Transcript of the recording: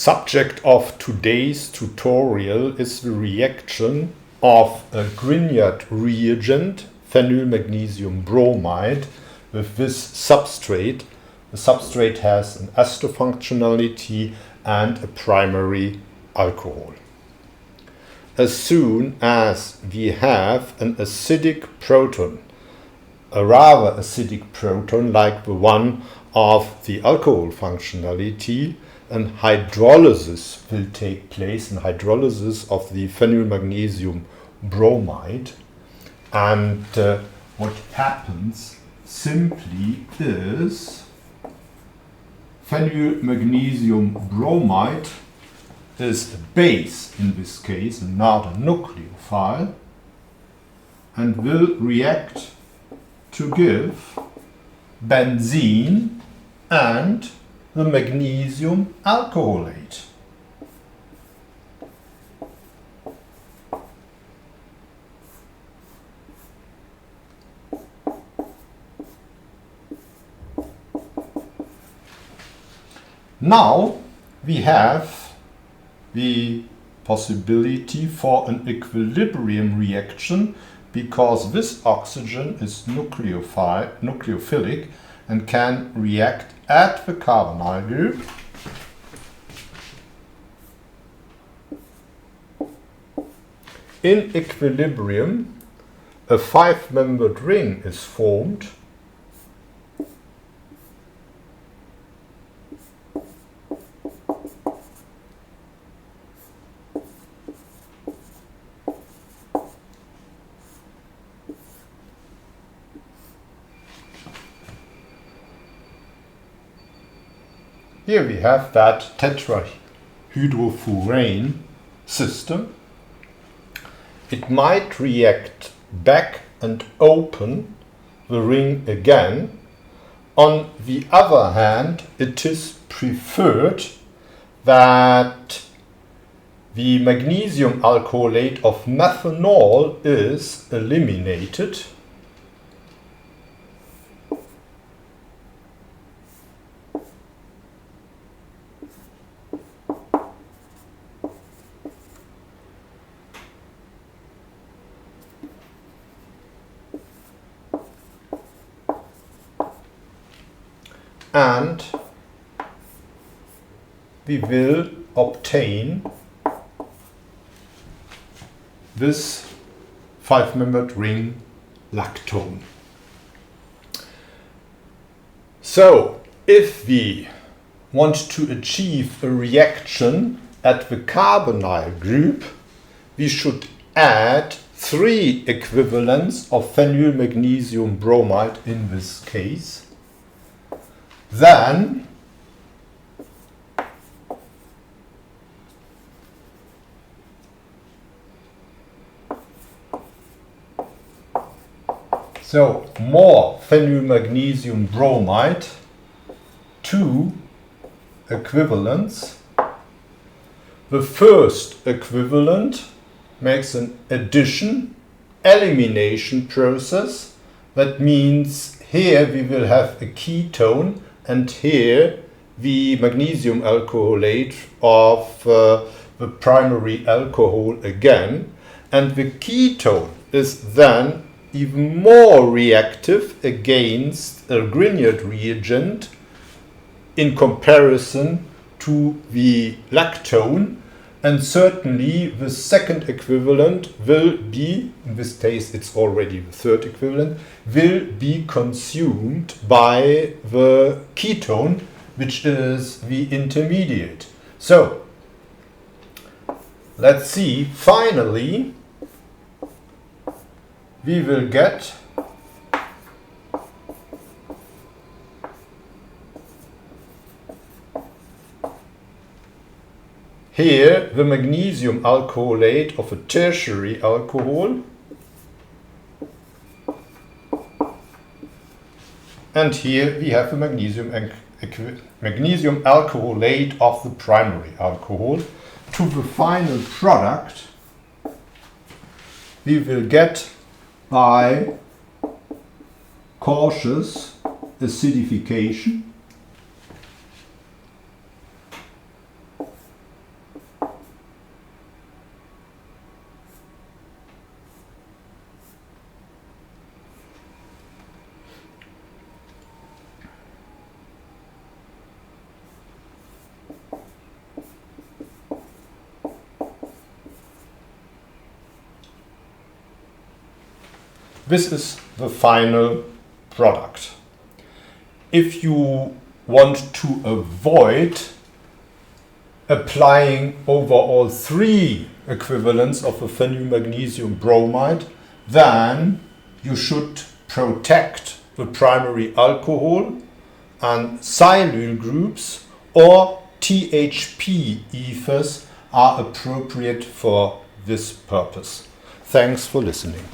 Subject of today's tutorial is the reaction of a Grignard reagent, phenylmagnesium bromide, with this substrate. The substrate has an ester functionality and a primary alcohol. As soon as we have an acidic proton, a rather acidic proton like the one of the alcohol functionality, and hydrolysis will take place, in hydrolysis of the phenylmagnesium bromide. And what happens simply is phenylmagnesium bromide is a base in this case, and not a nucleophile, and will react to give benzene and the magnesium alcoholate. Now we have the possibility for an equilibrium reaction, because this oxygen is nucleophilic and can react at the carbonyl group in equilibrium. A 5-membered ring is formed Here we have that tetrahydrofuran system. It might react back and open the ring again. On the other hand, it is preferred that the magnesium alcoholate of methanol is eliminated. And we will obtain this 5-membered ring lactone. So, if we want to achieve a reaction at the carbonyl group, we should add 3 equivalents of phenylmagnesium bromide in this case. Then more phenylmagnesium bromide, 2 equivalents. The first equivalent makes an addition elimination process. That means here we will have a ketone, and here the magnesium alcoholate of the primary alcohol again. And the ketone is then even more reactive against a Grignard reagent in comparison to the lactone. And certainly the second equivalent will be, in this case it's already the third equivalent, will be consumed by the ketone, which is the intermediate. So, let's see, finally we will get here the magnesium alcoholate of a tertiary alcohol, and here we have the magnesium alcoholate of the primary alcohol. To the final product we will get by cautious acidification This is the final product. If you want to avoid applying over all three equivalents of the phenylmagnesium bromide, then you should protect the primary alcohol and silyl groups, or THP ethers are appropriate for this purpose. Thanks for listening.